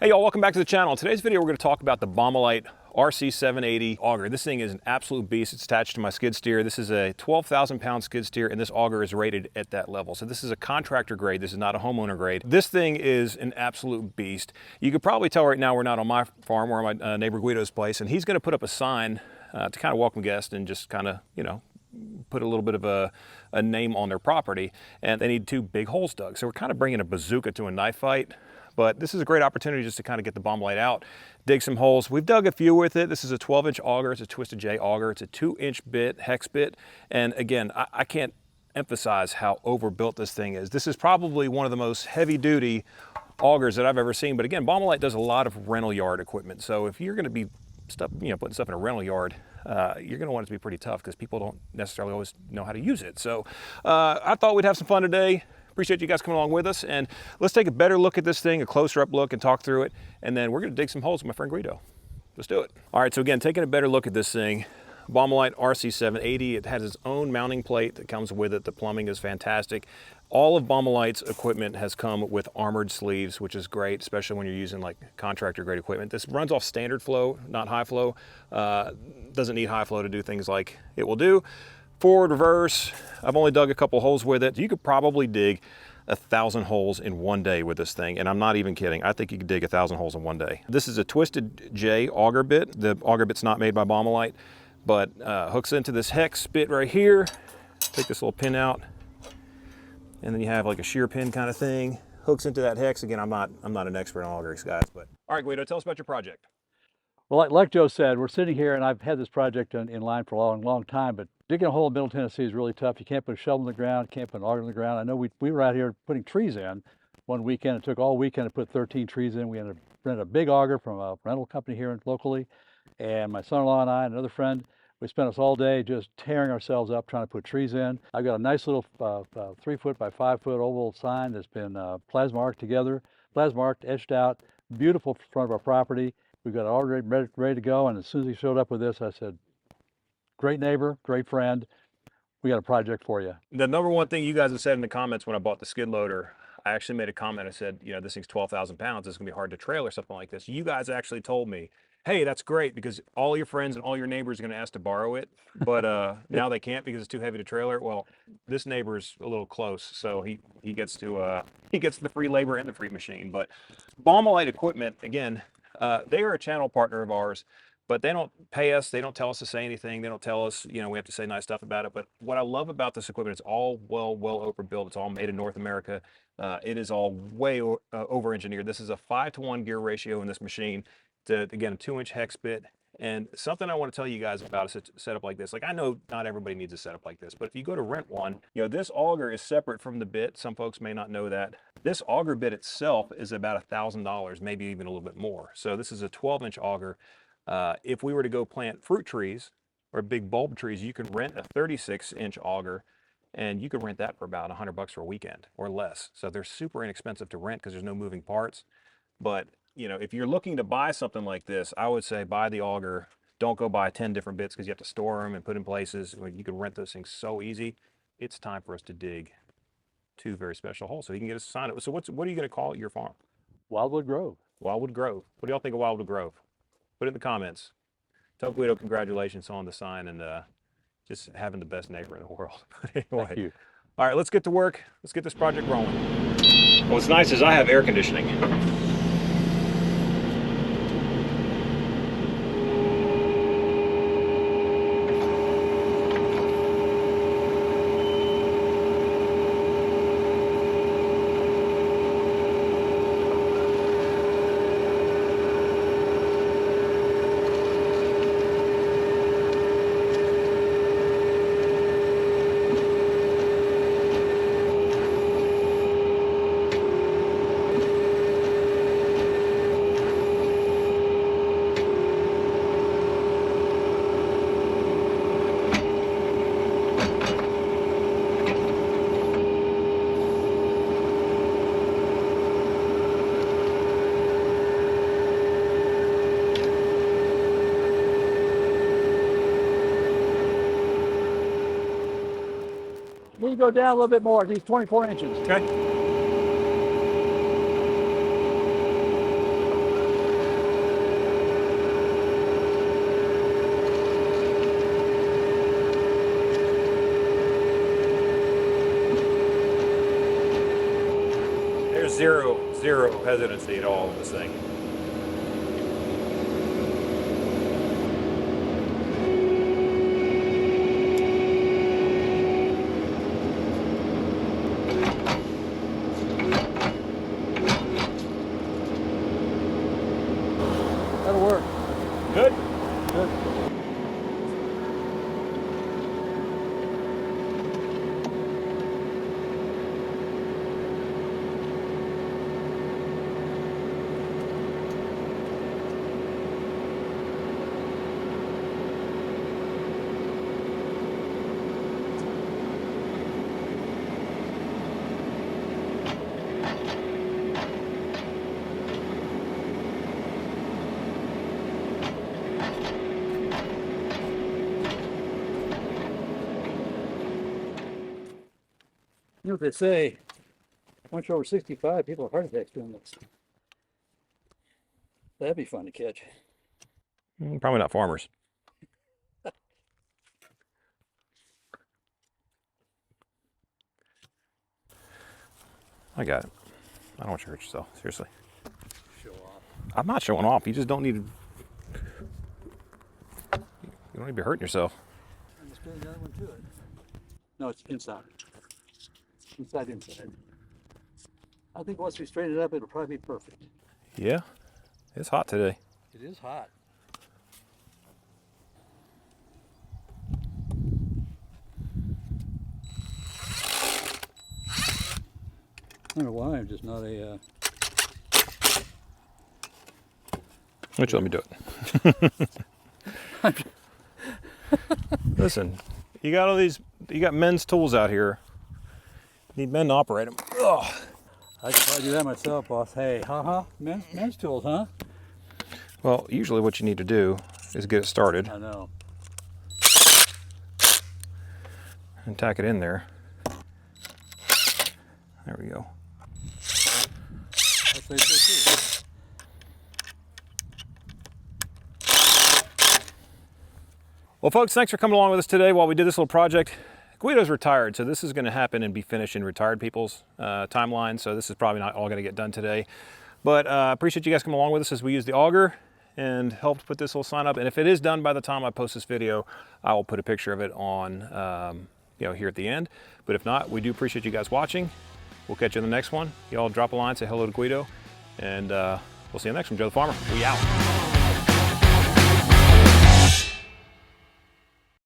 Hey y'all, welcome back to the channel. In today's video, we're going to talk about the 𝑀𝑎𝑖𝑙 RC780 auger. This thing is an absolute beast. It's attached to my skid steer. This is a 12,000 pound skid steer, and this auger is rated at that level. So this is a contractor grade. This is not a homeowner grade. This thing is an absolute beast. You could probably tell right now we're not on my farm, we're on my neighbor Guido's place, and he's going to put up a sign to kind of welcome guests and just kind of, you know, put a little bit of a name on their property. And they need 2 big holes dug. So we're kind of bringing a bazooka to a knife fight. But this is a great opportunity just to kind of get the 𝑀𝑎𝑖𝑙 out, dig some holes. We've dug a few with it. This is a 12-inch auger. It's a Twisted J auger. It's a 2-inch bit, hex bit. And again, I can't emphasize how overbuilt this thing is. This is probably one of the most heavy-duty augers that I've ever seen. But again, 𝑀𝑎𝑖𝑙 does a lot of rental yard equipment. So if you're going to be putting stuff in a rental yard, you're going to want it to be pretty tough because people don't necessarily always know how to use it. So I thought we'd have some fun today. Appreciate you guys coming along with us, and let's take a better look at this thing, a closer up look, and talk through it, and then we're going to dig some holes with my friend Guido. Let's do it. All right, so again, taking a better look at this thing, 𝑀𝑎𝑖𝑙 RC780. It has its own mounting plate that comes with it. The plumbing is fantastic. All of 𝑀AL's equipment has come with armored sleeves, which is great, especially when you're using like contractor grade equipment. This runs off standard flow, not high flow. Doesn't need high flow to do things like it will do. Forward, reverse, I've only dug a couple holes with it. You could probably dig 1,000 holes in one day with this thing, and I'm not even kidding. I think you could dig 1,000 holes in one day. This is a Twisted J auger bit. The auger bit's not made by 𝑀ALL, but hooks into this hex bit right here. Take this little pin out, and then you have like a shear pin kind of thing. Hooks into that hex. Again, I'm not an expert on augers, guys, but all right, Guido, tell us about your project. Well, like Joe said, we're sitting here, and I've had this project in line for a long time, but digging a hole in Middle Tennessee is really tough. You can't put a shovel in the ground, can't put an auger in the ground. I know we were out here putting trees in one weekend. It took all weekend to put 13 trees in. We ended up renting a big auger from a rental company here locally, and my son-in-law and I and another friend, we spent us all day just tearing ourselves up trying to put trees in. I've got a nice little 3 foot by 5 foot oval sign that's been plasma arced together, plasma arced, etched out, beautiful front of our property. We've got it all ready to go, and as soon as he showed up with this, I said, great neighbor, great friend, we got a project for you. The number one thing you guys have said in the comments when I bought the skid loader, I actually made a comment. I said, you know, this thing's 12,000 pounds. It's going to be hard to trailer something like this. You guys actually told me, hey, that's great because all your friends and all your neighbors are going to ask to borrow it, but now they can't because it's too heavy to trailer. Well, this neighbor's a little close, so he gets the free labor and the free machine. But 𝑀ALL equipment, again, they are a channel partner of ours, but they don't pay us. They don't tell us to say anything. They don't tell us, you know, we have to say nice stuff about it. But what I love about this equipment, it's all well overbuilt. It's all made in North America. It is all way over engineered. This is a 5-to-1 gear ratio in this machine. It's again, a 2-inch hex bit. And something I want to tell you guys about a setup like this, like I know not everybody needs a setup like this, but if you go to rent one, you know, this auger is separate from the bit. Some folks may not know that. This auger bit itself is about $1,000, maybe even a little bit more. So this is a 12-inch auger. If we were to go plant fruit trees or big bulb trees, you can rent a 36-inch auger, and you could rent that for about $100 for a weekend or less. So they're super inexpensive to rent because there's no moving parts. But you know, if you're looking to buy something like this, I would say buy the auger. Don't go buy 10 different bits because you have to store them and put in places. You can rent those things so easy. It's time for us to dig 2 very special holes so he can get us signed up. So what are you going to call your farm? Wildwood Grove. Wildwood Grove. What do y'all think of Wildwood Grove? Put it in the comments. Tell Guido congratulations on the sign and just having the best neighbor in the world. Anyway, Thank you. All right, let's get to work. Let's get this project rolling. What's nice is I have air conditioning. Need to go down a little bit more, these 24 inches. Okay. zero hesitancy at all in this thing. That'll work. Good? Good. You know what they say, once you're over 65, people have heart attacks doing this. That'd be fun to catch. Probably not farmers. I got it. I don't want you to hurt yourself, seriously. Show off. I'm not showing off. You just don't need to. You don't need to be hurting yourself. And let's bring the other one to it. No, it's inside. Inside. I think once we straighten it up, it'll probably be perfect. Yeah, it's hot today. It is hot. I don't know why I'm just not a. Why don't you let me do it? Listen, you got all these. You got men's tools out here. You need men to operate them. Ugh. I could probably do that myself, boss. Hey, men's tools, huh? Well, usually what you need to do is get it started I know. and tack it in there. There we go. I'd say so too. Well, folks, thanks for coming along with us today while we did this little project. Guido's retired, so this is going to happen and be finished in retired people's timeline, so this is probably not all going to get done today. But I appreciate you guys coming along with us as we use the auger and helped put this little sign up. And if it is done by the time I post this video, I will put a picture of it on, here at the end. But if not, we do appreciate you guys watching. We'll catch you in the next one. Y'all drop a line, say hello to Guido, and we'll see you in the next one. Joe the Farmer, we out.